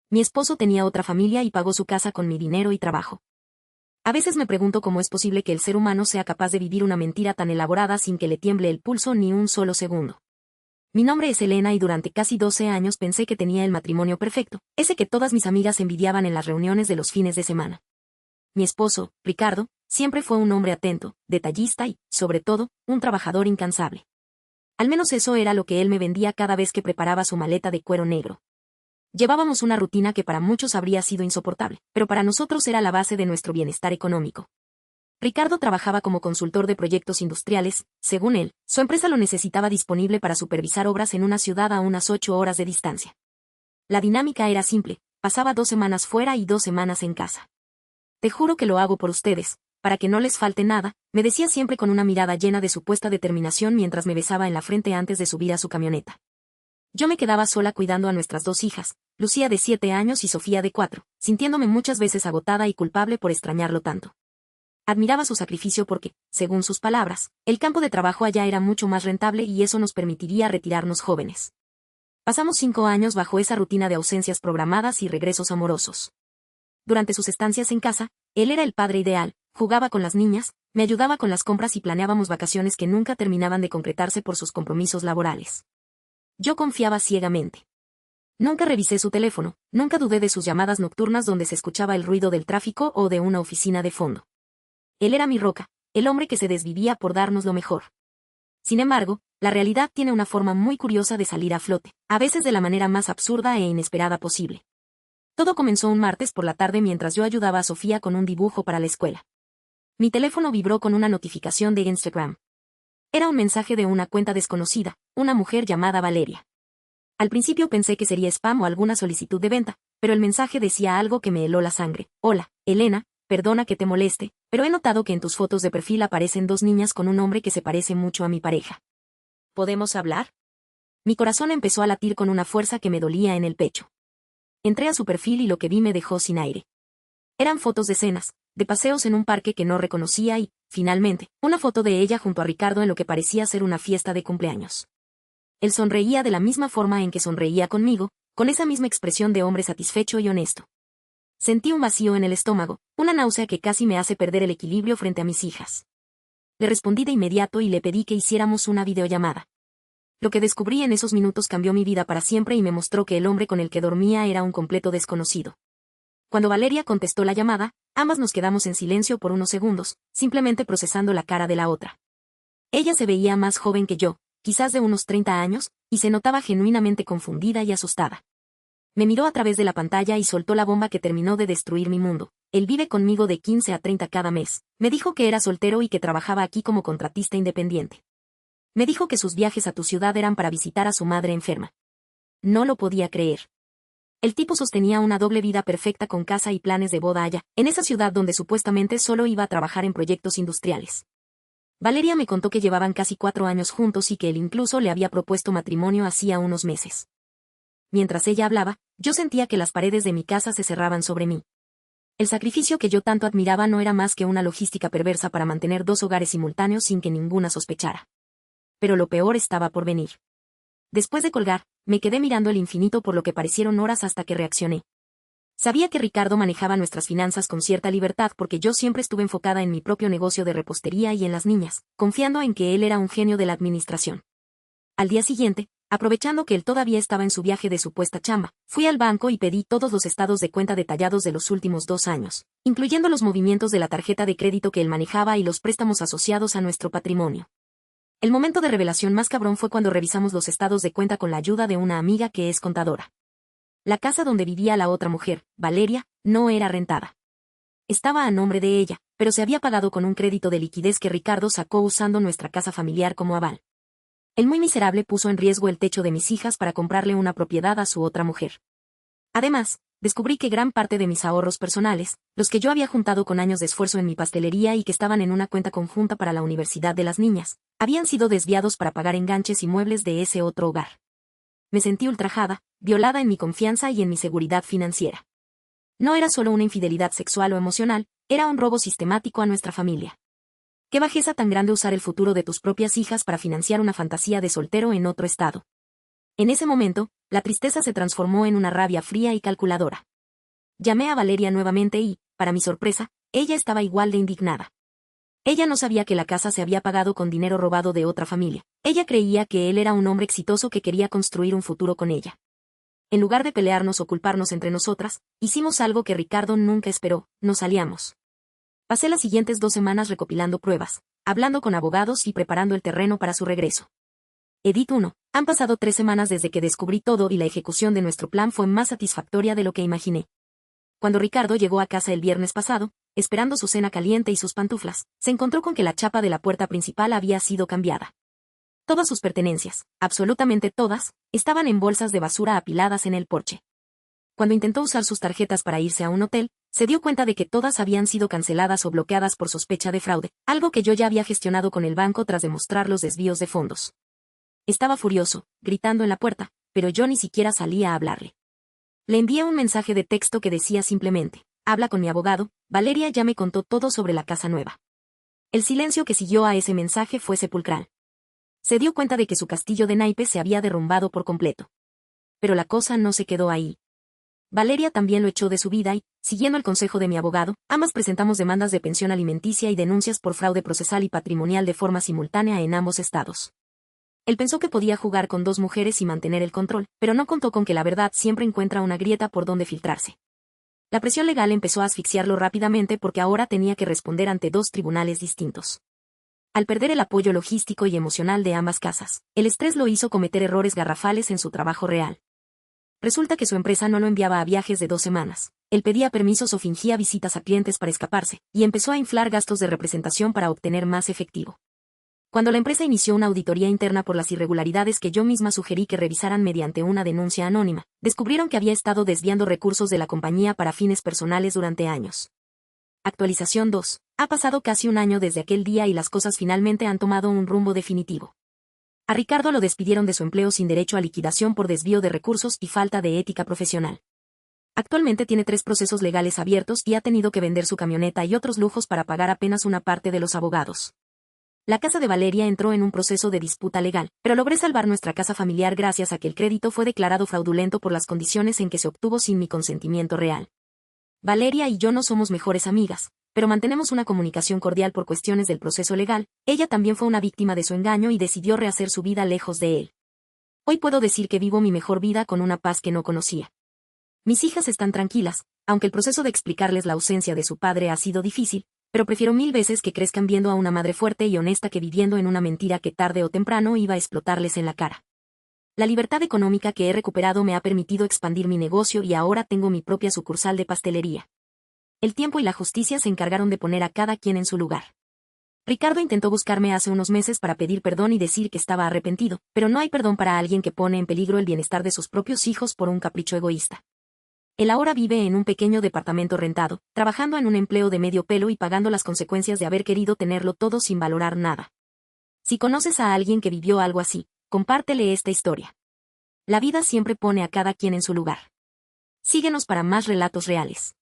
Mi esposo tenía otra familia y pagó su casa con mi dinero y trabajo. A veces me pregunto cómo es posible que el ser humano sea capaz de vivir una mentira tan elaborada sin que le tiemble el pulso ni un solo segundo. Mi nombre es Elena y durante casi 12 años pensé que tenía el matrimonio perfecto, ese que todas mis amigas envidiaban en las reuniones de los fines de semana. Mi esposo, Ricardo, siempre fue un hombre atento, detallista y, sobre todo, un trabajador incansable. Al menos eso era lo que él me vendía cada vez que preparaba su maleta de cuero negro. Llevábamos una rutina que para muchos habría sido insoportable, pero para nosotros era la base de nuestro bienestar económico. Ricardo trabajaba como consultor de proyectos industriales. Según él, su empresa lo necesitaba disponible para supervisar obras en una ciudad a unas 8 horas de distancia. La dinámica era simple, pasaba 2 semanas fuera y 2 semanas en casa. Te juro que lo hago por ustedes, para que no les falte nada, me decía siempre con una mirada llena de supuesta determinación mientras me besaba en la frente antes de subir a su camioneta. Yo me quedaba sola cuidando a nuestras 2 hijas, Lucía de 7 años y Sofía de 4, sintiéndome muchas veces agotada y culpable por extrañarlo tanto. Admiraba su sacrificio porque, según sus palabras, el campo de trabajo allá era mucho más rentable y eso nos permitiría retirarnos jóvenes. Pasamos 5 años bajo esa rutina de ausencias programadas y regresos amorosos. Durante sus estancias en casa, él era el padre ideal, jugaba con las niñas, me ayudaba con las compras y planeábamos vacaciones que nunca terminaban de concretarse por sus compromisos laborales. Yo confiaba ciegamente. Nunca revisé su teléfono, nunca dudé de sus llamadas nocturnas donde se escuchaba el ruido del tráfico o de una oficina de fondo. Él era mi roca, el hombre que se desvivía por darnos lo mejor. Sin embargo, la realidad tiene una forma muy curiosa de salir a flote, a veces de la manera más absurda e inesperada posible. Todo comenzó un martes por la tarde mientras yo ayudaba a Sofía con un dibujo para la escuela. Mi teléfono vibró con una notificación de Instagram. Era un mensaje de una cuenta desconocida, una mujer llamada Valeria. Al principio pensé que sería spam o alguna solicitud de venta, pero el mensaje decía algo que me heló la sangre. Hola, Elena, perdona que te moleste, pero he notado que en tus fotos de perfil aparecen 2 niñas con un hombre que se parece mucho a mi pareja. ¿Podemos hablar? Mi corazón empezó a latir con una fuerza que me dolía en el pecho. Entré a su perfil y lo que vi me dejó sin aire. Eran fotos de cenas, de paseos en un parque que no reconocía y, finalmente, una foto de ella junto a Ricardo en lo que parecía ser una fiesta de cumpleaños. Él sonreía de la misma forma en que sonreía conmigo, con esa misma expresión de hombre satisfecho y honesto. Sentí un vacío en el estómago, una náusea que casi me hace perder el equilibrio frente a mis hijas. Le respondí de inmediato y le pedí que hiciéramos una videollamada. Lo que descubrí en esos minutos cambió mi vida para siempre y me mostró que el hombre con el que dormía era un completo desconocido. Cuando Valeria contestó la llamada, ambas nos quedamos en silencio por unos segundos, simplemente procesando la cara de la otra. Ella se veía más joven que yo, quizás de unos 30 años, y se notaba genuinamente confundida y asustada. Me miró a través de la pantalla y soltó la bomba que terminó de destruir mi mundo. Él vive conmigo de 15 a 30 cada mes. Me dijo que era soltero y que trabajaba aquí como contratista independiente. Me dijo que sus viajes a tu ciudad eran para visitar a su madre enferma. No lo podía creer. El tipo sostenía una doble vida perfecta con casa y planes de boda allá, en esa ciudad donde supuestamente solo iba a trabajar en proyectos industriales. Valeria me contó que llevaban casi 4 años juntos y que él incluso le había propuesto matrimonio hacía unos meses. Mientras ella hablaba, yo sentía que las paredes de mi casa se cerraban sobre mí. El sacrificio que yo tanto admiraba no era más que una logística perversa para mantener 2 hogares simultáneos sin que ninguna sospechara. Pero lo peor estaba por venir. Después de colgar, me quedé mirando el infinito por lo que parecieron horas hasta que reaccioné. Sabía que Ricardo manejaba nuestras finanzas con cierta libertad porque yo siempre estuve enfocada en mi propio negocio de repostería y en las niñas, confiando en que él era un genio de la administración. Al día siguiente, aprovechando que él todavía estaba en su viaje de supuesta chamba, fui al banco y pedí todos los estados de cuenta detallados de los últimos 2 años, incluyendo los movimientos de la tarjeta de crédito que él manejaba y los préstamos asociados a nuestro patrimonio. El momento de revelación más cabrón fue cuando revisamos los estados de cuenta con la ayuda de una amiga que es contadora. La casa donde vivía la otra mujer, Valeria, no era rentada. Estaba a nombre de ella, pero se había pagado con un crédito de liquidez que Ricardo sacó usando nuestra casa familiar como aval. El muy miserable puso en riesgo el techo de mis hijas para comprarle una propiedad a su otra mujer. Además, descubrí que gran parte de mis ahorros personales, los que yo había juntado con años de esfuerzo en mi pastelería y que estaban en una cuenta conjunta para la universidad de las niñas, habían sido desviados para pagar enganches y muebles de ese otro hogar. Me sentí ultrajada, violada en mi confianza y en mi seguridad financiera. No era solo una infidelidad sexual o emocional, era un robo sistemático a nuestra familia. Qué bajeza tan grande usar el futuro de tus propias hijas para financiar una fantasía de soltero en otro estado. En ese momento, la tristeza se transformó en una rabia fría y calculadora. Llamé a Valeria nuevamente y, para mi sorpresa, ella estaba igual de indignada. Ella no sabía que la casa se había pagado con dinero robado de otra familia. Ella creía que él era un hombre exitoso que quería construir un futuro con ella. En lugar de pelearnos o culparnos entre nosotras, hicimos algo que Ricardo nunca esperó: nos aliamos. Pasé las siguientes 2 semanas recopilando pruebas, hablando con abogados y preparando el terreno para su regreso. Edit 1. Han pasado 3 semanas desde que descubrí todo y la ejecución de nuestro plan fue más satisfactoria de lo que imaginé. Cuando Ricardo llegó a casa el viernes pasado, esperando su cena caliente y sus pantuflas, se encontró con que la chapa de la puerta principal había sido cambiada. Todas sus pertenencias, absolutamente todas, estaban en bolsas de basura apiladas en el porche. Cuando intentó usar sus tarjetas para irse a un hotel, se dio cuenta de que todas habían sido canceladas o bloqueadas por sospecha de fraude, algo que yo ya había gestionado con el banco tras demostrar los desvíos de fondos. Estaba furioso, gritando en la puerta, pero yo ni siquiera salía a hablarle. Le envié un mensaje de texto que decía simplemente: habla con mi abogado, Valeria ya me contó todo sobre la casa nueva. El silencio que siguió a ese mensaje fue sepulcral. Se dio cuenta de que su castillo de naipes se había derrumbado por completo. Pero la cosa no se quedó ahí. Valeria también lo echó de su vida y, siguiendo el consejo de mi abogado, ambas presentamos demandas de pensión alimenticia y denuncias por fraude procesal y patrimonial de forma simultánea en ambos estados. Él pensó que podía jugar con 2 mujeres y mantener el control, pero no contó con que la verdad siempre encuentra una grieta por donde filtrarse. La presión legal empezó a asfixiarlo rápidamente porque ahora tenía que responder ante 2 tribunales distintos. Al perder el apoyo logístico y emocional de ambas casas, el estrés lo hizo cometer errores garrafales en su trabajo real. Resulta que su empresa no lo enviaba a viajes de 2 semanas. Él pedía permisos o fingía visitas a clientes para escaparse, y empezó a inflar gastos de representación para obtener más efectivo. Cuando la empresa inició una auditoría interna por las irregularidades que yo misma sugerí que revisaran mediante una denuncia anónima, descubrieron que había estado desviando recursos de la compañía para fines personales durante años. Actualización 2. Ha pasado casi un año desde aquel día y las cosas finalmente han tomado un rumbo definitivo. A Ricardo lo despidieron de su empleo sin derecho a liquidación por desvío de recursos y falta de ética profesional. Actualmente tiene 3 procesos legales abiertos y ha tenido que vender su camioneta y otros lujos para pagar apenas una parte de los abogados. La casa de Valeria entró en un proceso de disputa legal, pero logré salvar nuestra casa familiar gracias a que el crédito fue declarado fraudulento por las condiciones en que se obtuvo sin mi consentimiento real. Valeria y yo no somos mejores amigas, pero mantenemos una comunicación cordial por cuestiones del proceso legal. Ella también fue una víctima de su engaño y decidió rehacer su vida lejos de él. Hoy puedo decir que vivo mi mejor vida con una paz que no conocía. Mis hijas están tranquilas, aunque el proceso de explicarles la ausencia de su padre ha sido difícil, pero prefiero 1000 veces que crezcan viendo a una madre fuerte y honesta que viviendo en una mentira que tarde o temprano iba a explotarles en la cara. La libertad económica que he recuperado me ha permitido expandir mi negocio y ahora tengo mi propia sucursal de pastelería. El tiempo y la justicia se encargaron de poner a cada quien en su lugar. Ricardo intentó buscarme hace unos meses para pedir perdón y decir que estaba arrepentido, pero no hay perdón para alguien que pone en peligro el bienestar de sus propios hijos por un capricho egoísta. Él ahora vive en un pequeño departamento rentado, trabajando en un empleo de medio pelo y pagando las consecuencias de haber querido tenerlo todo sin valorar nada. Si conoces a alguien que vivió algo así, compártele esta historia. La vida siempre pone a cada quien en su lugar. Síguenos para más relatos reales.